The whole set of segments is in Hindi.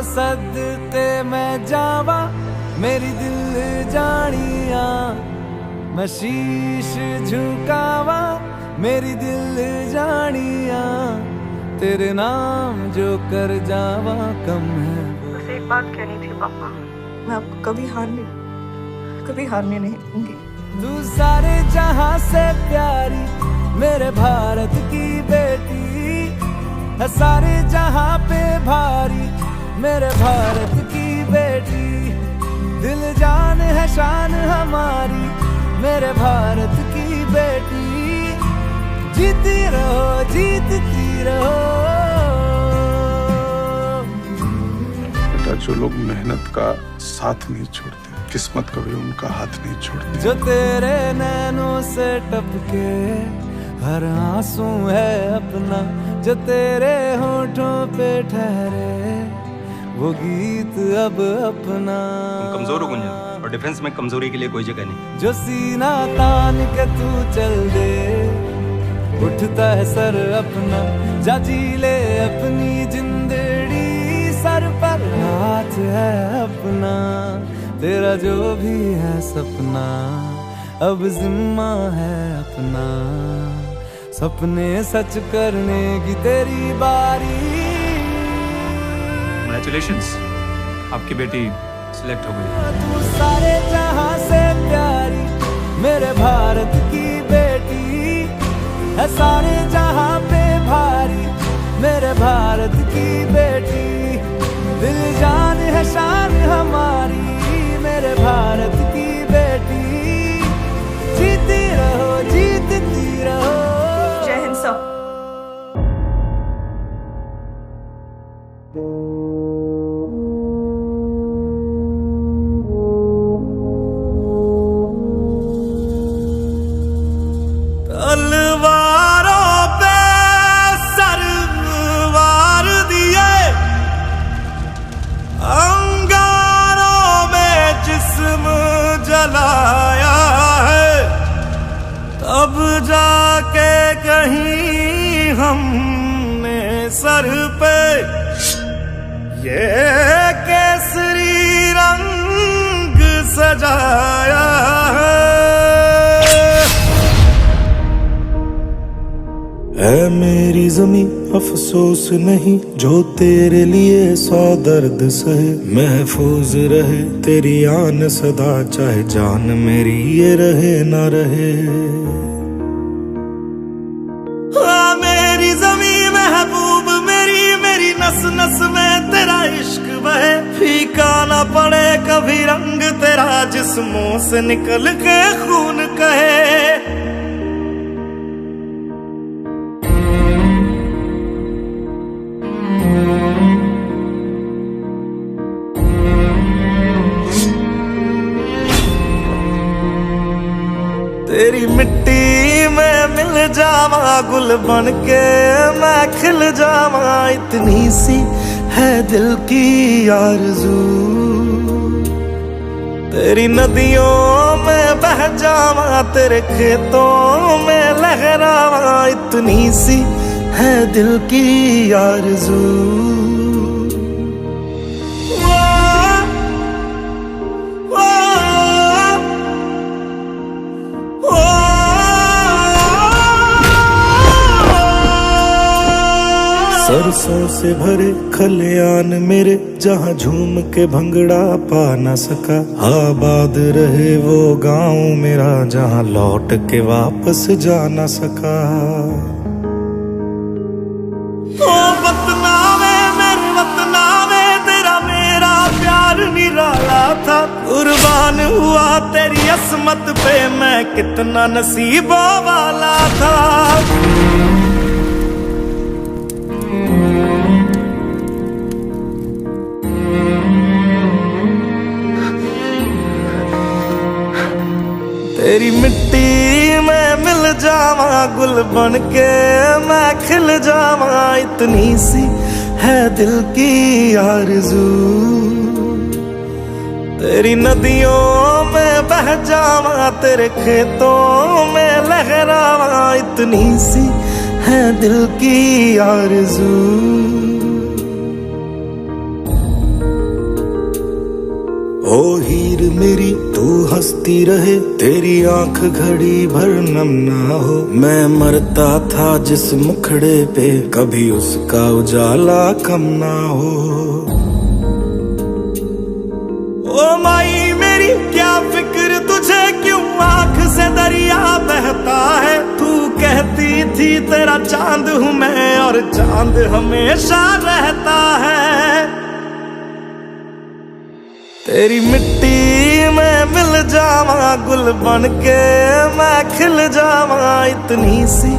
सदके मैं जावा मेरी दिल जानिया, मैं शीश झुकावा मेरी दिल जानिया, तेरे नाम जो कर जावा कम है। बस एक बात कहनी थी पापा, मैं आपको कभी हारने नहीं दूंगी। तू सारे जहां से प्यारी मेरे भारत की बेटी है, सारे जहां पे भारी मेरे भारत की बेटी, दिल जान है शान हमारी मेरे भारत की बेटी, जीती रहो जीतती रहो। बेटा, जो लोग मेहनत का साथ नहीं छोड़ते, किस्मत कभी उनका हाथ नहीं छोड़ती। जो तेरे नैनों से टपके हर आंसू है अपना, जो तेरे होठों पे ठहरे वो गीत अब अपना। तुम कमजोर हो गुंजन, और डिफेंस में कमजोरी के लिए कोई जगह नहीं। जो सीना तान के तू चल दे, उठता है सर अपना, जा जी ले अपनी जिंदड़ी, सर पर हाथ है अपना, तेरा जो भी है सपना अब जिम्मा है अपना, सपने सच करने की तेरी बारी। कांग्रेचुलेशंस, आपकी बेटी सिलेक्ट हो गई। तू सारे जहां से प्यारी मेरे भारत की बेटी है, सारे जहां पे भारी मेरे भारत की बेटी, दिल जान है शान हमारी मेरे भारत की बेटी, जीती रहो जीतती रहो। जय हिंद सर। तलवारों पे सरवार दिए, अंगारों में जिस्म जलाया है, तब जाके कहीं हमने सर पे ये केसरी रंग सजाया है। है मेरी जमी अफसोस नहीं, जो तेरे लिए 100 दर्द सहे, महफूज रहे तेरी आन सदा, चाहे जान मेरी ये रहे ना रहे। मेरी जमी महबूब मेरी, मेरी नस नस में तेरा इश्क बहे, फीका ना पड़े कभी रंग तेरा, जिस्मों से निकल के खून कहे। तेरी मिट्टी में मिल जावा गुल बन के मैं खिल जावा, इतनी सी है दिल की आरज़ू, तेरी नदियों में बह जावा तेरे खेतों में लहरावा, इतनी सी है दिल की आरज़ू। सरसों से भरे खलियान मेरे, जहाँ झूम के भंगड़ा पा न सका, आबाद रहे वो गांव मेरा, जहाँ लौट के वापस जा न सका। ओ वतना में मेरे वतना में तेरा मेरा प्यार निराला था, कुर्बान हुआ तेरी असमत पे मैं कितना नसीबों वाला था। तेरी मिट्टी में मिल जावा गुल बन के मैं खिल जावा, इतनी सी है दिल की आरज़ू, तेरी नदियों में बह जावा तेरे खेतों में लहरावा, इतनी सी है दिल की आरज़ू। ओ हीर मेरी तू हंसती रहे, तेरी आंख घड़ी भर नम ना हो। मैं मरता था जिस मुखड़े पे, कभी उसका उजाला कम ना हो। ओ माई मेरी क्या फिक्र तुझे, क्यों आंख से दरिया बहता है। तू कहती थी तेरा चांद हूँ मैं, और चांद हमेशा रहता है। तेरी मिट्टी में मिल जावा, गुल बन के मैं खिल जावा। इतनी सी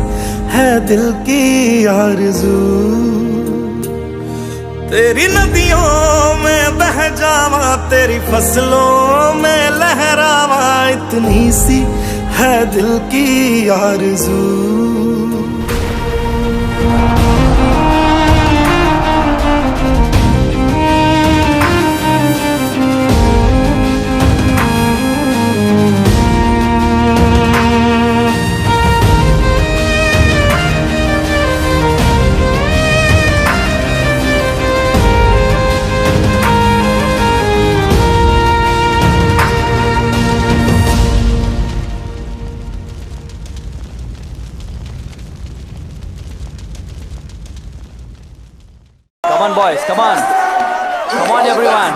है दिल की आरज़ू, तेरी नदियों में बह जावा, तेरी फसलों में लहरावा। इतनी सी है दिल की आरज़ू। Come on boys, come on. Come on everyone.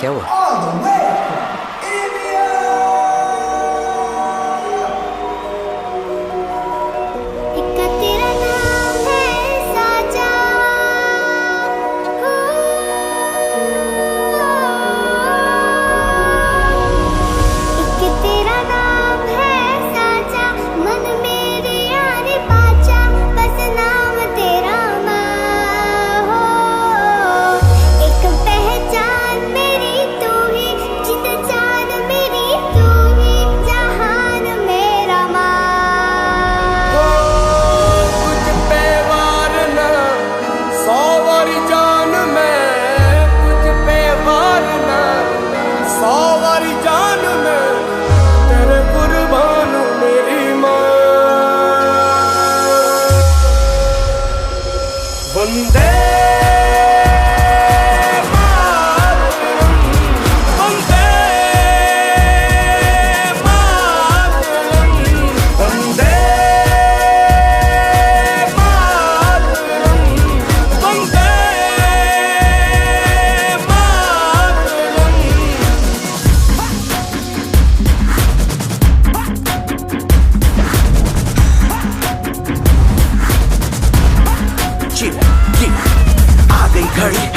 क्या हुआ? वंदे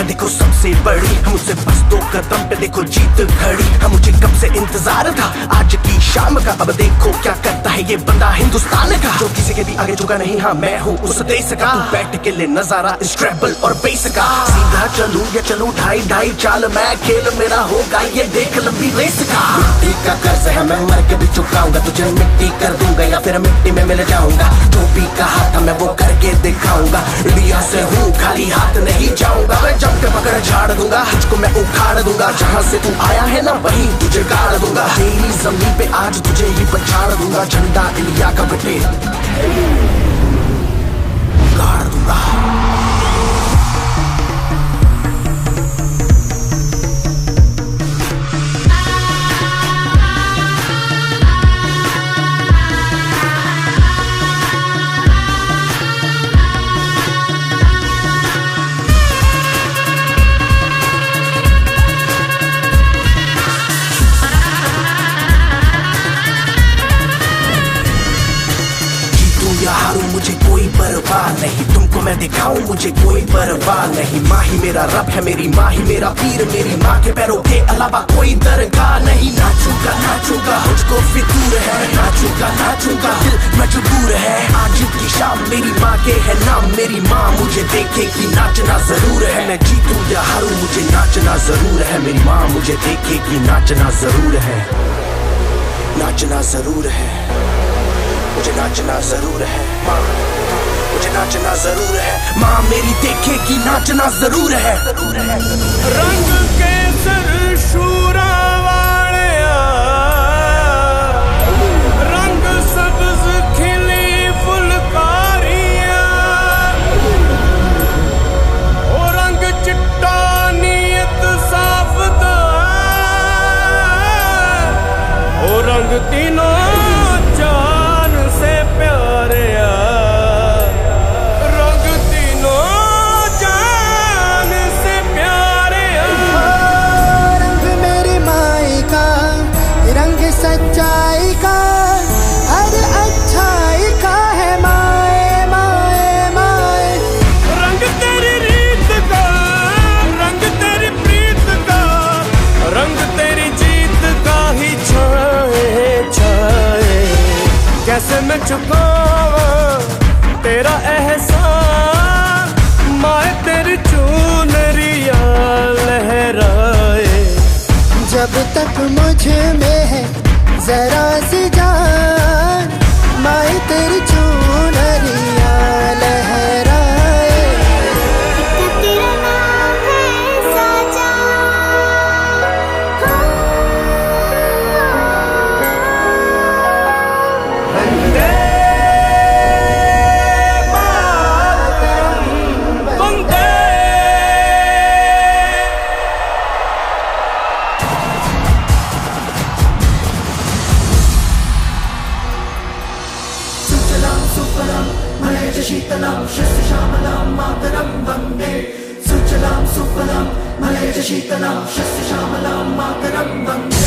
देखो सबसे बड़ी, हम उससे बस 2 कदम पे देखो जीत खड़ी। हम मुझे कब से इंतजार था आज की शाम का, अब देखो क्या करता है ये बंदा हिंदुस्तान का, जो किसी के भी आगे झुका नहीं। हाँ मैं हूँ उस देश का, बैठ के ले नजारा इस ट्रैवल और बेस का। सीधा चलूं या चलूं ढाई ढाई चाल, मैं खेल मेरा होगा ये देख लंबी रेस का। मिट्टी का कर्ज है मैं मर के भी चुकाऊंगा, तुझे मिट्टी कर दूंगा या फिर मिट्टी में मिल जाऊंगा। जो भी कहा था मैं वो करके दिखाऊंगा, इंडिया से हूँ खाली हाथ नहीं जाऊंगा। मैं जब के पकड़ झाड़ दूंगा, तुझको मैं उखाड़ दूंगा। जहाँ से तू आया है ना वहीं तुझे गाड़ दूंगा। तेरी जमीन पे आज तुझे ही पछाड़ दूंगा, झंडा इंडिया का बेटे गाड़ दूंगा। मुझे कोई परवाह नहीं, तुमको मैं दिखाऊं मुझे कोई परवाह नहीं। माँ ही मेरा रब है, मेरी माँ ही मेरा पीर, मेरी माँ के पैरों के अलावा कोई दरगाह नहीं। नाचूंगा नाचूंगा मुझको फितूर है, नाचूंगा नाचूंगा दिल मजबूर है। आज की शाम मेरी माँ के है नाम, मेरी माँ मुझे देखेगी नाचना जरूर है। मैं जीतूं या हारूं मुझे नाचना जरूर है, मेरी माँ मुझे देखेगी नाचना जरूर है। नाचना जरूर है, मुझे नाचना जरूर है। माँ मुझे नाचना जरूर है, माँ मेरी देखेगी नाचना जरूर है। रंग केसर शूरा वालिया, रंग सब्ज खिली फुलकारियां, ओ रंग चिट्टा नीयत साफ अब तक मुझ में है जरा सी जान, माए तेरी चुनरिया लहराए, तेरा नाम है साजा, वंदे मातरम, वंदे। सुफलां मलयज शीतलां शस्य श्यामलां मातरं वन्दे। सुजलां सुफलां मलयज शीतलां शस्य श्यामलां मातरं वन्दे।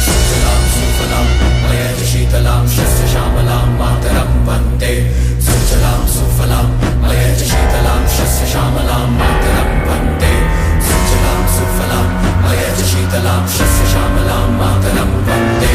सुजलां सुफलां मलयज शीतलां शस्य श्यामलां मातरं वन्दे। सुजलां सुफलां मलयज शीतलां शस्य श्यामलां मातरं वन्दे। सुजलां सुफलां मलयज शीतलां शस्य श्यामलां मातरं वन्दे।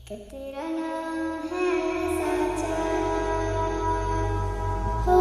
तेरा नाम है साजा, हो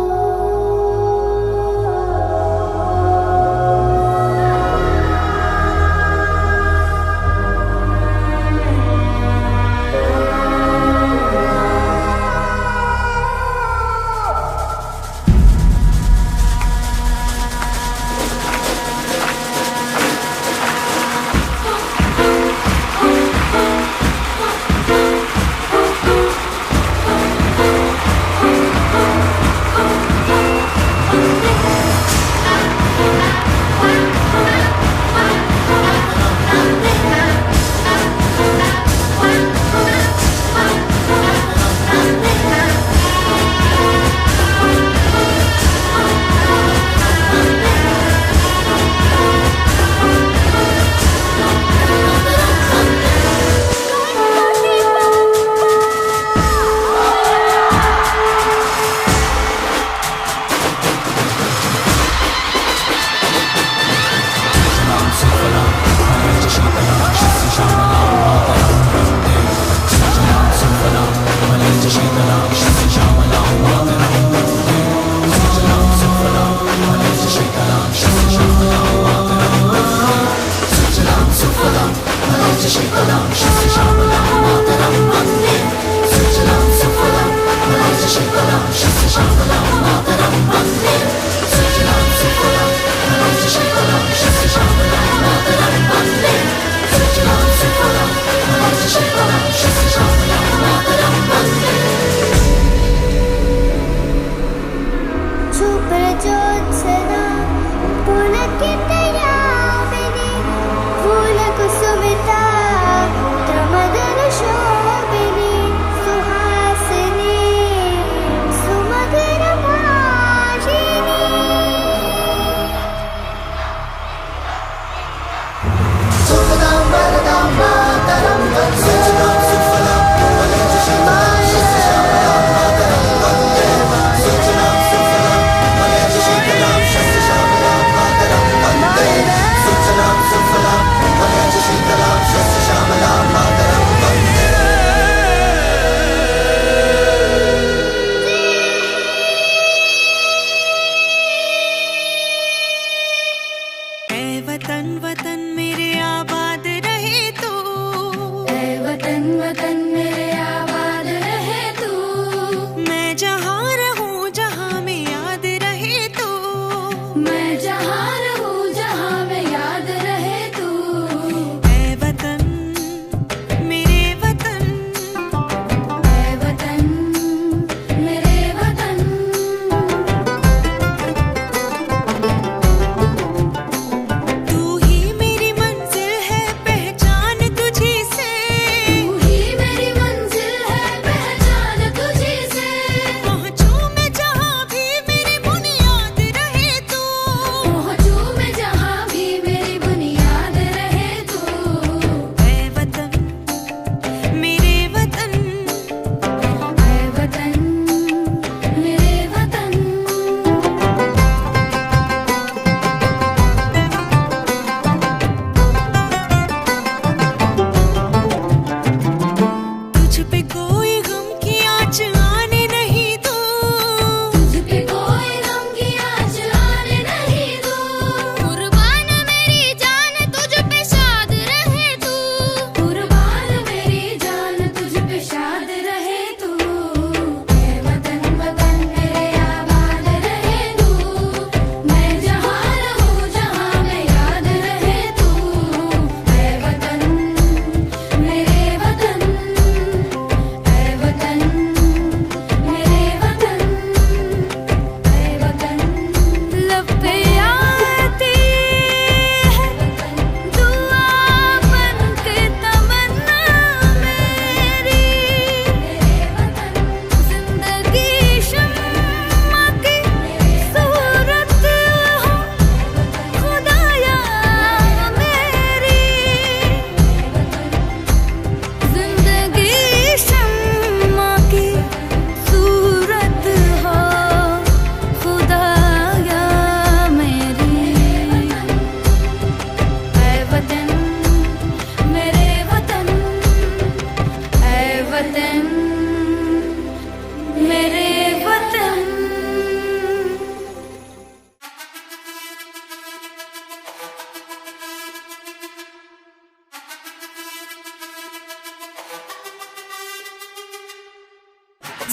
फूल कुसुमिता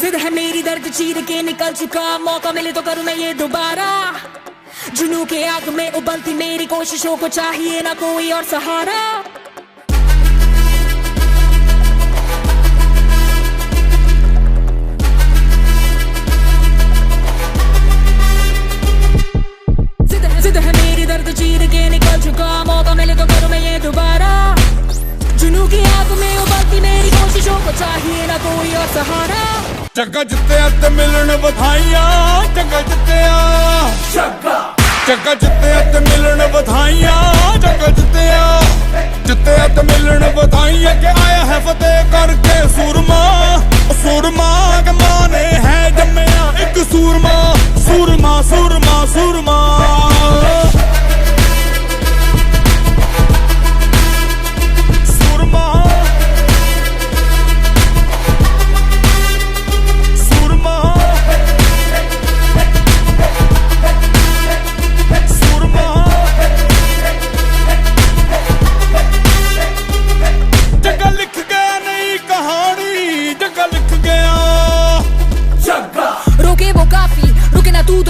जिद है मेरी दर्द चीर के निकल चुका, मौका मिले तो करूं मैं ये दोबारा। जुनू के आग में उबलती मेरी कोशिशों को चाहिए ना कोई और सहारा। जिद है मेरी दर्द चीर के निकल चुका, मौका मिले तो करूं मैं ये दोबारा। जुनू की आग में उबलती मेरी कोशिशों को चाहिए ना कोई और सहारा। जग्गा जित्तिया ते मिलन बधाइयां, जग्गा जित्तिया, जग्गा जित्तिया ते मिलन बधाइयां, जग्गा जित्तिया, जित्तिया ते मिलन बधाइयां के आया है फतेह करके सूरमा। सूरमा के माने है जम्मिया एक सूरमा, सूरमा सूरमा सूरमा।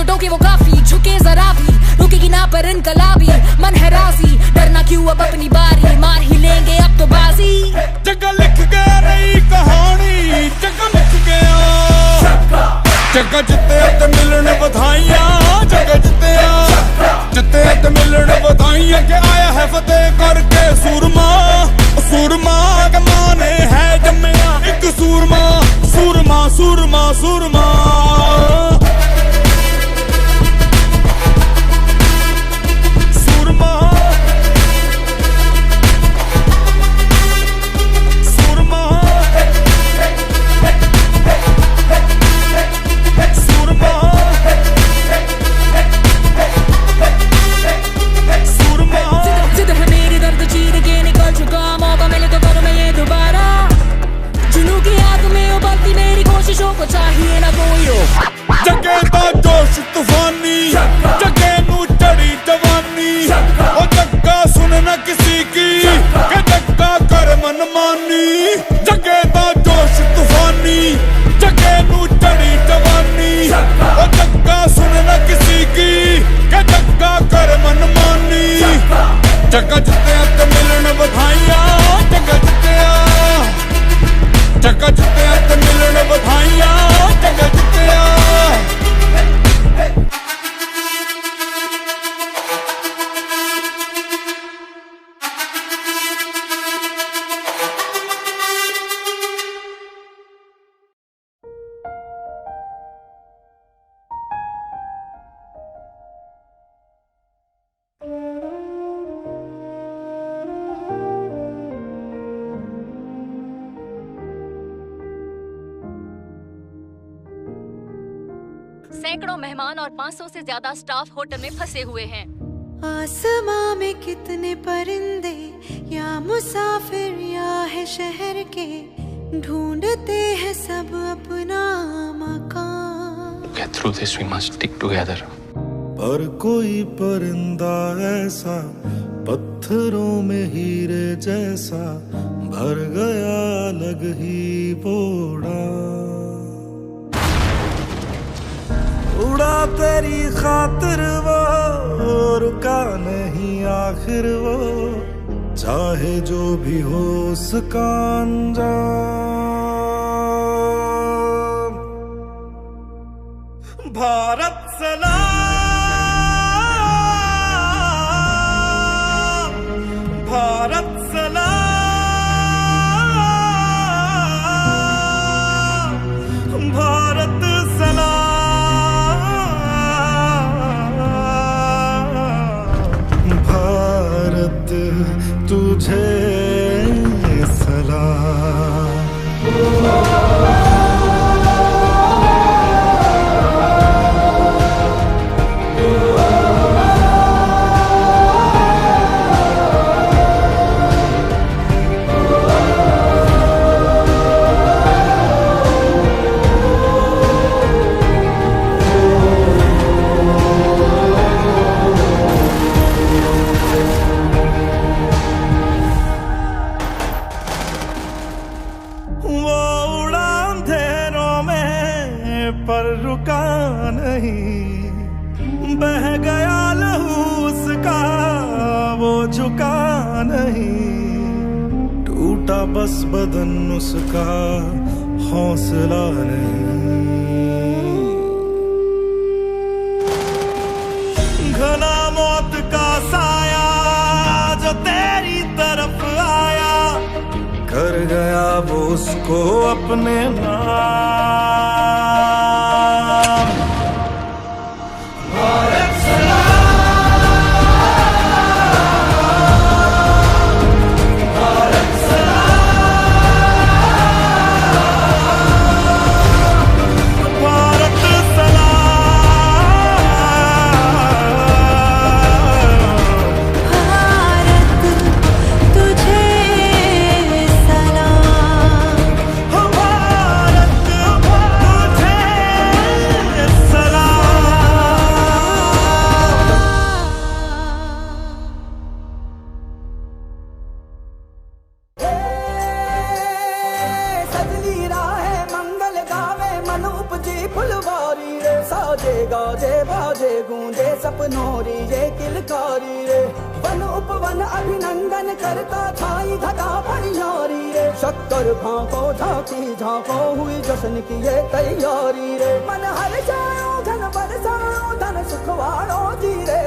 टोके वो काफी झुके जरा भी, रुकेगी ना पर इनकलाबी। मन है राजी, डरना क्यों अब अपनी बारी, मार ही लेंगे अब तो बाजी। जग्गा लिख गया नई कहानी, जग्गा लिख गया, जग्गा जित्तिया ते मिलन बधाइयां, जग्गा जित्तिया, जित्तिया ते मिलन बधाइयां के आया है फतेह करके सूरमा। सूरमा के माने है जम्मिया एक सूरमा, सूरमा सूरमा सूरमा। को चाहिए ना कोई जगे दा जोश तूफानी, जगे नू चढ़ी जवानी। ओ जग्गा सुन न किसी की, के जग्गा कर मनमानी। जगे दा जोश तूफानी, जगे नू चढ़ी जवानी। ओ जग्गा सुन न किसी की, के जग्गा कर मनमानी। जग्गा जित्तिया ते मिलन बधाइयां, जग्गा जित्तिया, जग्गा जित्तिया ते मिलन बधाइयां, जग्गा जित्तिया। सैकड़ों मेहमान और 500 से ज्यादा स्टाफ होटल में फंसे हुए हैं। आसमां में कितने परिंदे, या मुसाफिर या है शहर के, ढूंढते हैं सब अपना मकान। Get through this, we must stick together. पर कोई परिंदा ऐसा, पत्थरों में हीरे जैसा, भर गया अलग ही बोड़ा। उड़ा तेरी खातिर वो, रुका नहीं आखिर वो, चाहे जो भी हो उसका अंजाम। भारत सलाम, भारत सलाम, भारत सलाम, भारत तुझे सलाम। वो उड़ा पर रुका नहीं, बह गया लहू उसका वो झुका नहीं, टूटा बस बदन उसका हौसला नहीं। घना मौत का साया जो तेरी तरफ आया, कर गया वो उसको अपने नाम। भारत सलाम, भारत सलाम, भारत सपनोरी ये किलकारी रे, वन उपवन अभिनंदन करता छाई घटा परियारी रे, शक्कर भांको झांकी झांको हुई जश्न की ये तैयारी रे, मन हर जाओ धन बरसाओ धन सुखवाड़ो जी रे।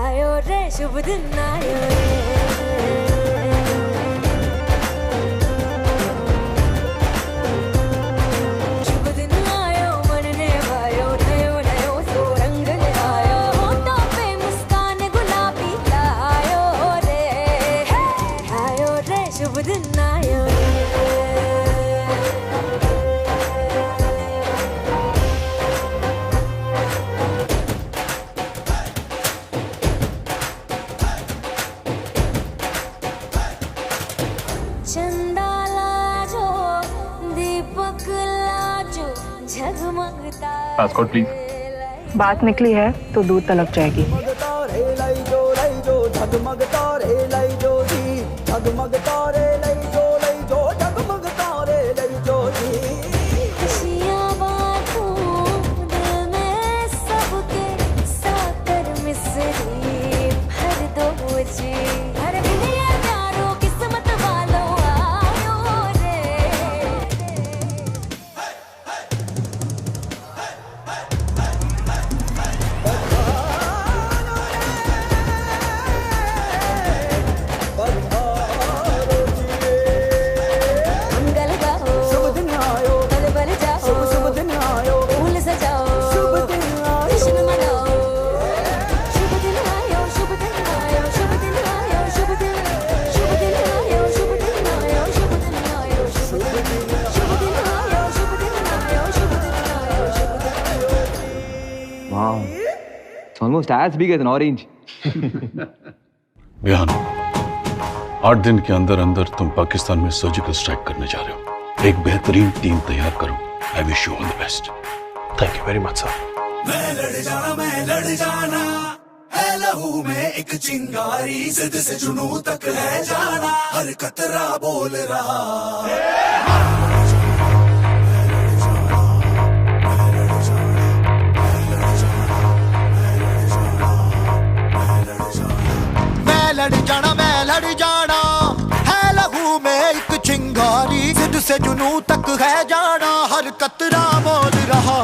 आयो रे शुभ दिन आयो रे, पासपोर्ट प्लीज। बात निकली है तो दूर तलक जाएगी। Almost as big as an orange. बिहान 8 दिन के अंदर अंदर तुम पाकिस्तान में सर्जिकल स्ट्राइक करने जा रहे हो। एक बेहतरीन टीम तैयार करो। I wish you all the best. Thank you very much sir. मैं लड़ जाना है लहू में एक चिंगारी, जिद से जुनू तक है जाना, हर कतरा बोल रहा। मैं लड़ जाना है लहू में एक चिंगारी, जिद से जुनू तक है जाना, हर कतरा बोल रहा।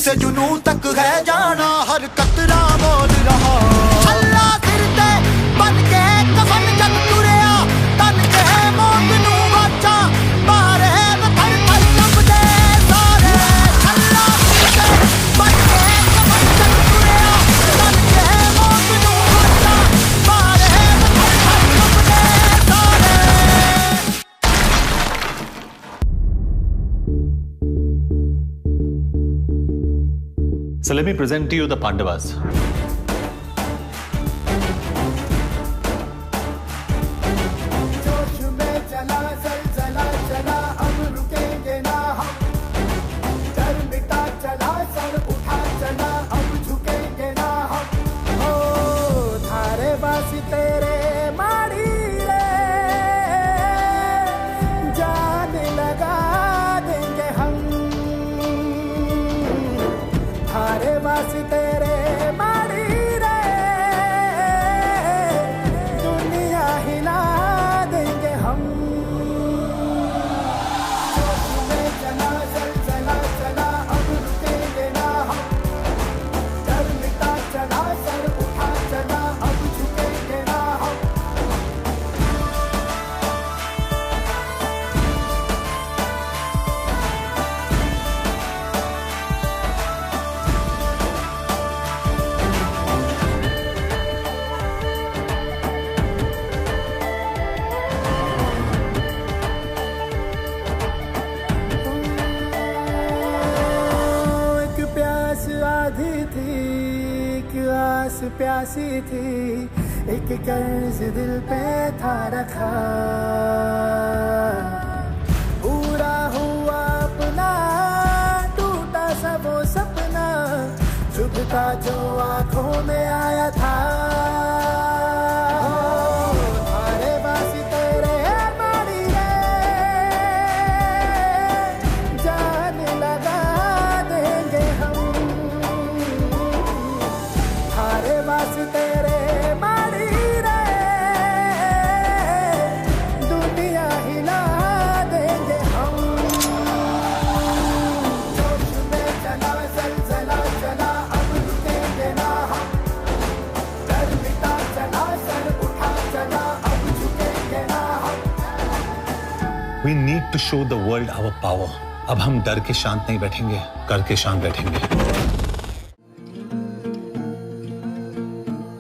से जुनू तक है जाना, हर कतरा मोल रहा। छल्ला सिर ते बन के कफन जग तुरिया, तन के मौत नू वाचा मारे थर थर कंबदे सारे। छल्ला सिर ते बन के कफन जग तुरिया, तन के मौत नू वाचा मारे थर थर कंबदे सारे। So let me present to you the Pandavas. जोश में चला जलजला चला, अब रुकेंगे ना हम। डर मिटा चला, सर उठा चला, अब झुकेंगे ना हम। हो थारे बासी तेरे माड़ी रे, जान लगा देंगे हम। थारे बासी तेरे माड़ी रे, दुनिया हिला देंगे हम। जोश में चला जलजला चला, अब रुकेंगे ना हम। डर मिटा चला, सर उठा चला, अब झुकेंगे ना हम। एक प्यास आधी थी, एक आस प्यासी थी, एक कर्ज दिल पे था रखा। पूरा हुआ अपना, टूटा सा वो सपना, चुभता जो आंखों में आया था। थारे बासी तेरे माड़ी रे, जान लगा देंगे हम। थारे बासी तेरे माड़ी रे, दुनिया हिला देंगे हम। जोश में चला जलजला चला, अब रुकेंगे ना हम। डर मिटा चला, सर उठा चला, अब झुकेंगे ना हम। We need to show the world our power. अब हम डर के शांत नहीं बैठेंगे, करके शांत बैठेंगे।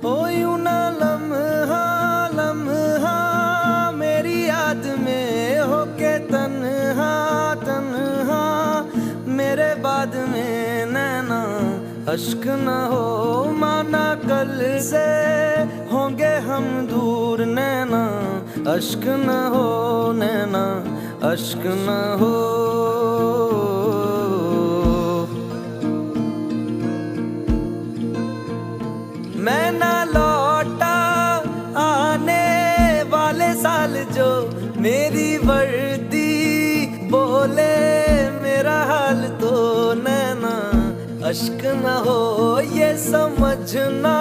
ओ यूं ना लम्हा लम्हा मेरी याद में होके तन्हा तन्हा, मेरे बाद में नैना अश्क न हो माना, कल से होंगे हम दूर नैना, अश्क न हो नैना, अश्क न हो। मैं ना लौटा आने वाले साल, जो मेरी वर्दी बोले मेरा हाल, तो नैना अश्क न हो ये समझना,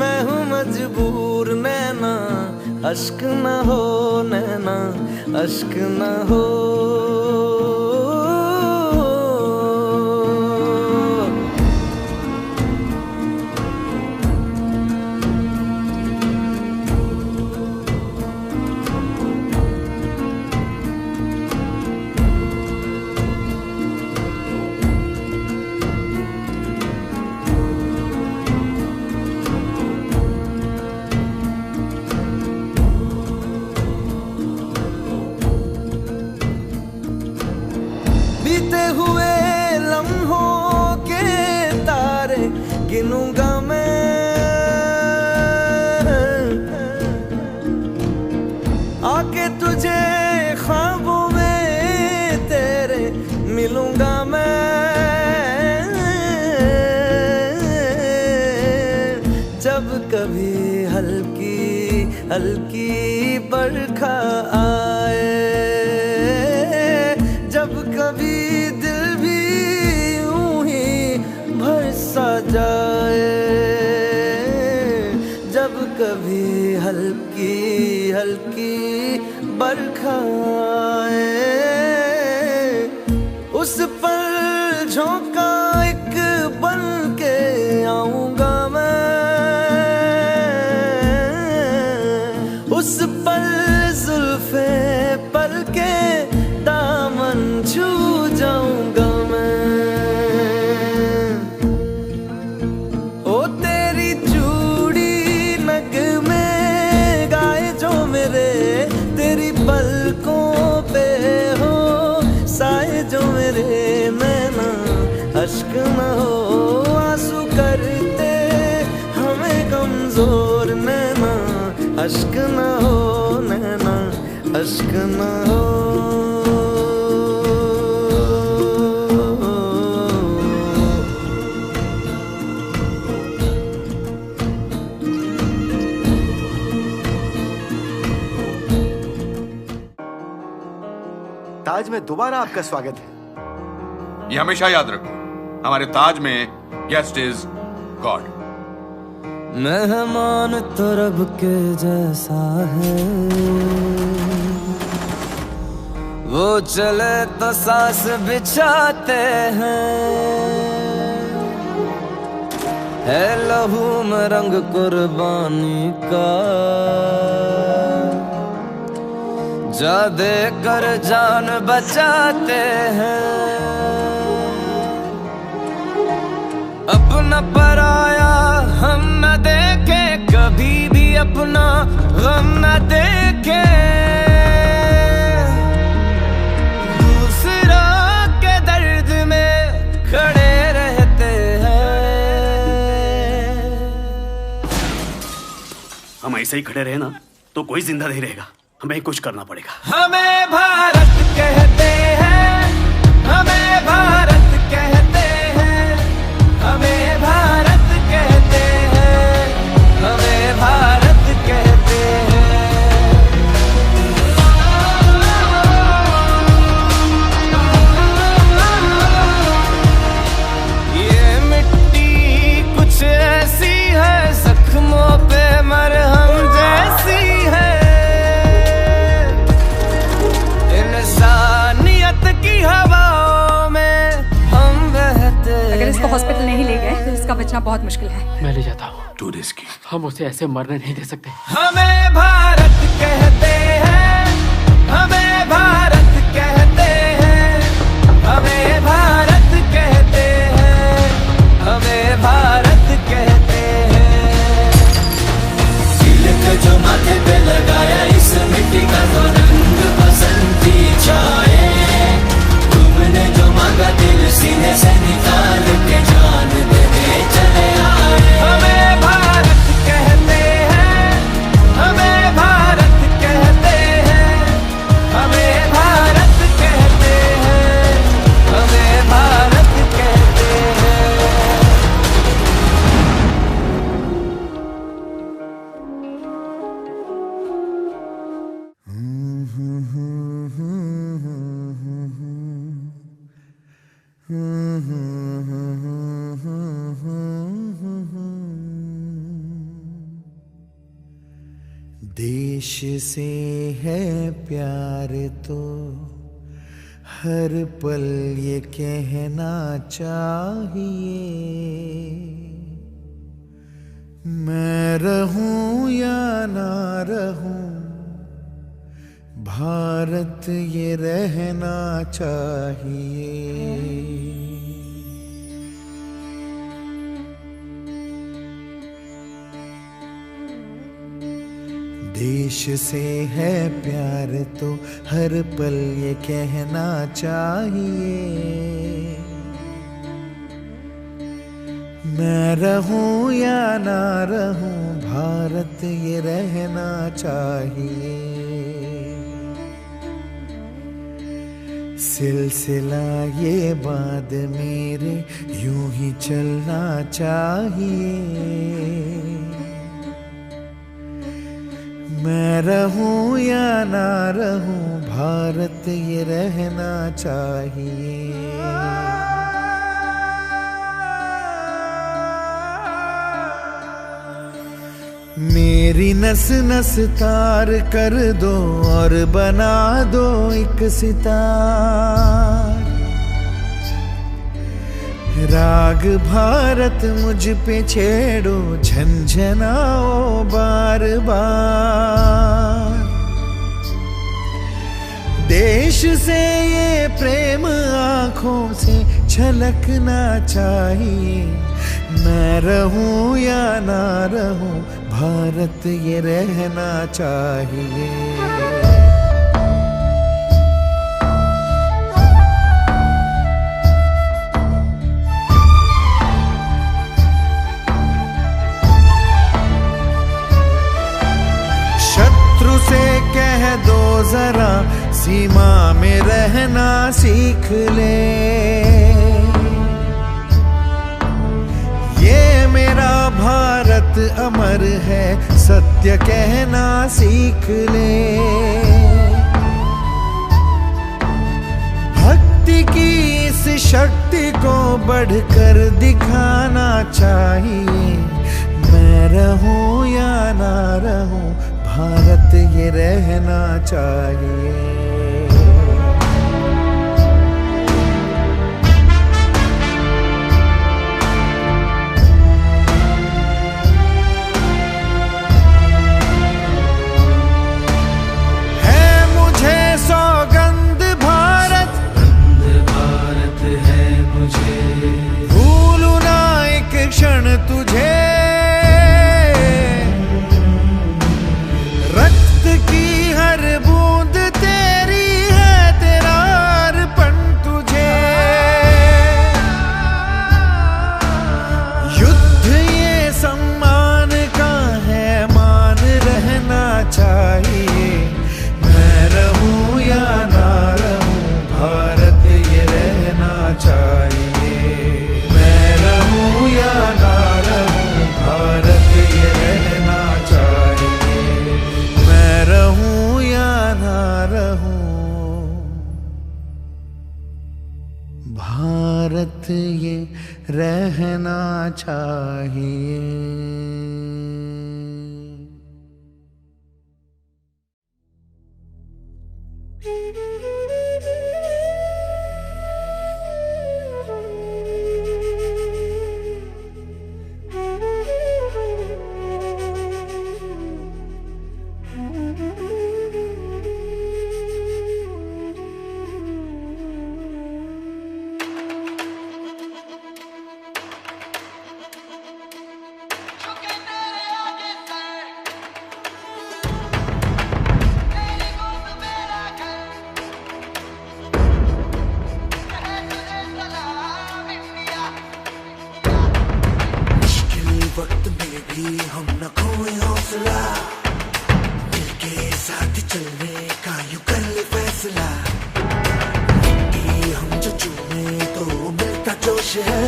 मैं हूँ मजबूर नैना, अश्क न हो नैना, अश्क न हो। बीते हुए लम्हों के तारे गिनूंगा मैं, आके तुझे ख्वाबों में तेरे मिलूंगा मैं। जब कभी हल्की हल्की बरखा आए, जब कभी दिल भी यूं ही भरसा जाए, जब कभी हल्की हल्की बरखा आए, उस पर झोंका एक अश्क न हो। ताज में दोबारा आपका स्वागत है। ये हमेशा याद रखो, हमारे ताज में गेस्ट इज गॉड। मेहमान तो रब के जैसा है, वो चले तो सांस बिछाते हैं। है लहू में रंग कुर्बानी का, जा दे कर जान बचाते हैं। अपना पराया हम न देखे, कभी भी अपना गम न देखे। दूसरा के दर्द में खड़े रहते हैं। हम ऐसे ही खड़े रहे ना तो कोई जिंदा नहीं रहेगा, हमें कुछ करना पड़ेगा। हमें भारत कहते हैं, हमें भारत कहते हैं, हमें भारत कहते हैं, हमें भारत कहते हैं। ये मिट्टी कुछ ऐसी है, जख्मों पे मरहम जैसी है। इंसानियत की हवाओं में हम बहते। अगर इसको हॉस्पिटल नहीं ले गए तो इसका बचना बहुत मुश्किल है। मैं ले जाता हूँ। टू रिस्की, हम उसे ऐसे मरने नहीं दे सकते। हमें भारत कहते हैं, हमें भारत कहते हैं, हमें भारत कहते हैं, हमें भारत कहते हैं। तिलक जो माथे पे लगाया, इस मिट्टी का तो रंग बसंती छाए। तुमने जो मांगा दिल सीने से निकाल के जान देने चले आए। हमें भारत कहते हैं, हमें भारत कहते हैं, हमें भारत कहते हैं, हमें भारत कहते हैं। देश से है प्यार तो हर पल ये कहना चाहिए। मैं रहूं या ना रहूं, भारत ये रहना चाहिए। देश से है प्यार तो हर पल ये कहना चाहिए। मैं रहूं या ना रहूं, भारत ये रहना चाहिए। सिलसिला ये बाद मेरे यूं ही चलना चाहिए। मैं रहूं या ना रहूं, भारत ये रहना चाहिए। मेरी नस नस तार कर दो और बना दो एक सितार। राग भारत मुझ पे छेड़ो, झंझनाओ बार बार। देश से ये प्रेम आँखों से छलकना चाहिए। मैं रहूं या ना रहूं, भारत ये रहना चाहिए। शत्रु से कह दो जरा सीमा में रहना सीख ले। ये मेरा भारत अमर है, सत्य कहना सीख ले। भक्ति की इस शक्ति को बढ़कर दिखाना चाहिए। मैं रहूं या ना रहूं, भारत ये रहना चाहिए। क्षण तुझे रक्त की हर बूंद तेरी है, तेरा अर्पण तुझे। युद्ध ये सम्मान का है, मान रहना चाहिए। मैं रहूं या ना रहूं, भारत ये रहना चाहिए। या ना रहूं, भारत ये रहना चाहिए। मैं रहूं या ना रहूं, भारत ये रहना चाहिए। वक्त में भी हम न खोए हौसला, मिलके साथ चलने का यूं कर ले फैसला। मिट्टी हम जो चूमे तो मिलता जोश है,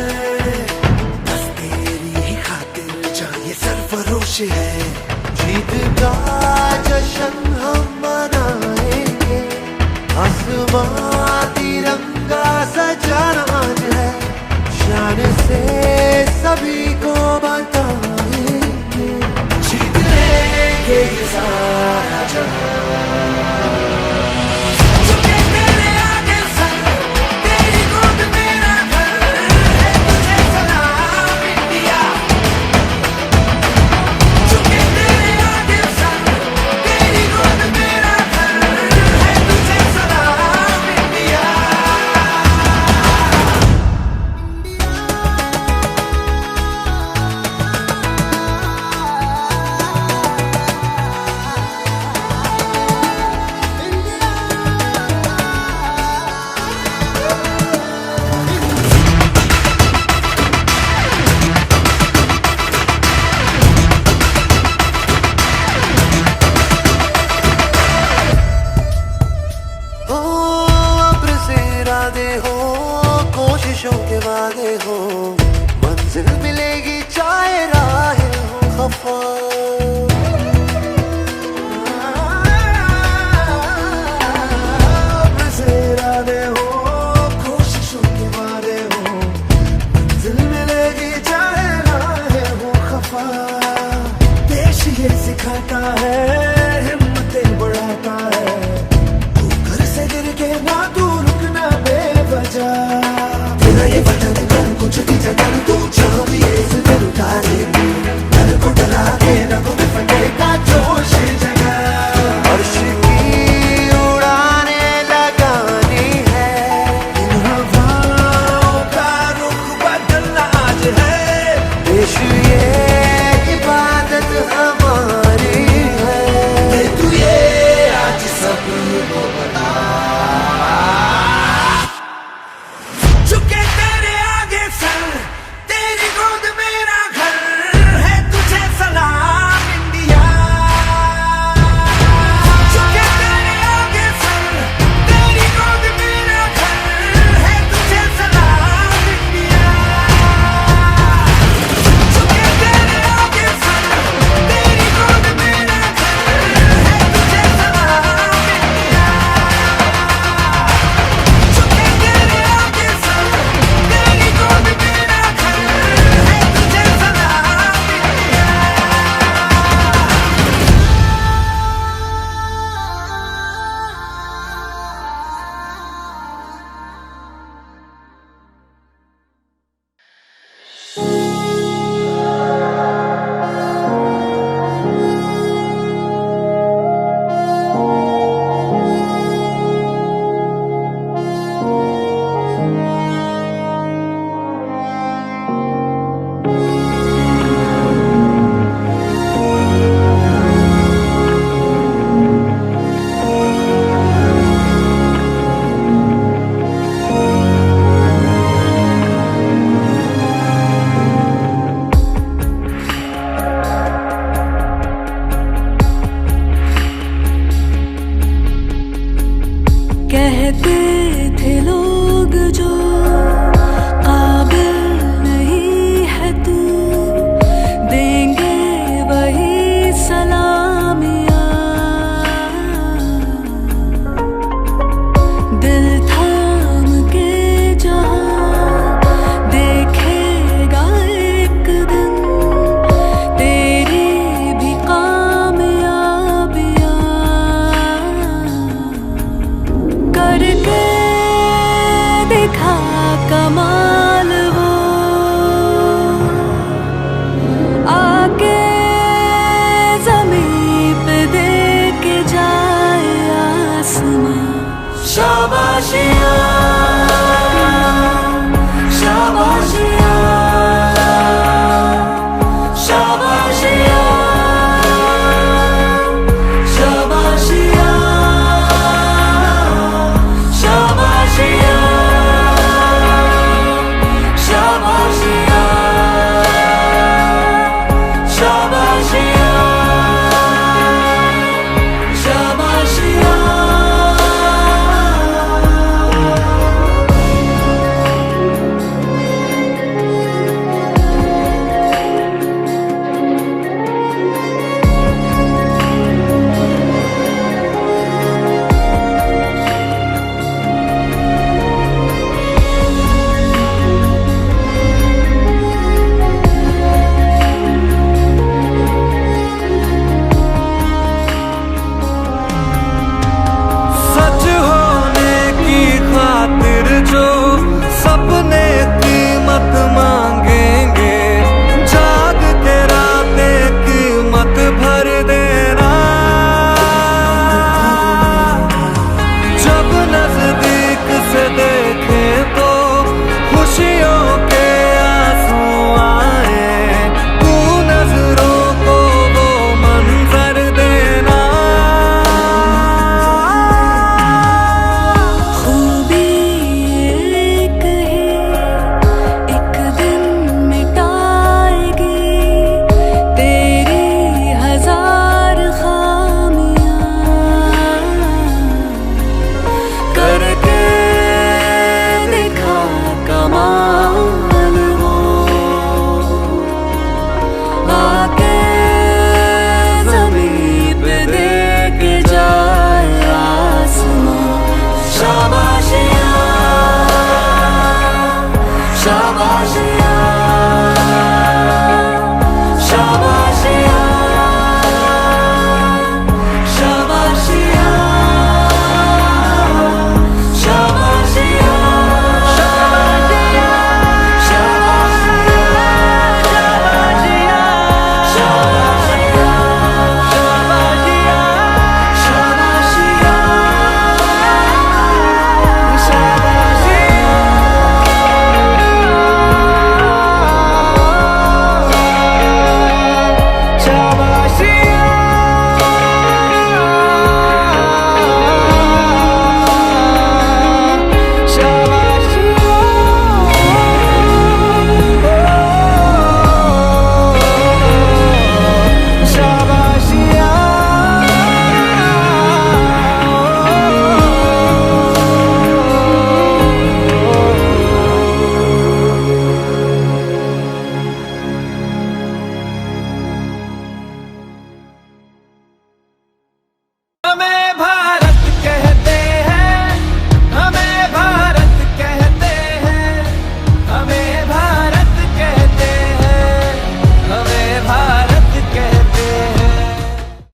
बस तेरी ही खातिर जान ये सरफरोश है। जीत का जश्न हम मनाएंगे, आसमां तिरंगा सजाना है। शान से सभी को बताएंगे, जीत लेंगे ये सारा जहां। झुके तेरे आगे सर, तेरी गोद मेरा घर है, तुझे सलाम इंडिया। झुके तेरे आगे सर, तेरी गोद मेरा घर है, तुझे सलाम इंडिया। कोशिशों के वादे हो, मंजिल मिलेगी चाहे राहें हो खफा। इरादे हो, कोशिशों के वादे हो, मंजिल मिलेगी चाहे राहें हो खफा। देश ये सिखाता है, हिम्मतें बढ़ाता है, तू घर से गिर के ना तू रुकना बेवजह। ये वतन कर कुछ भी जगह तू चाह भी इस दिल उतारे, डर को डरा के रखो में फटे देखा कमाल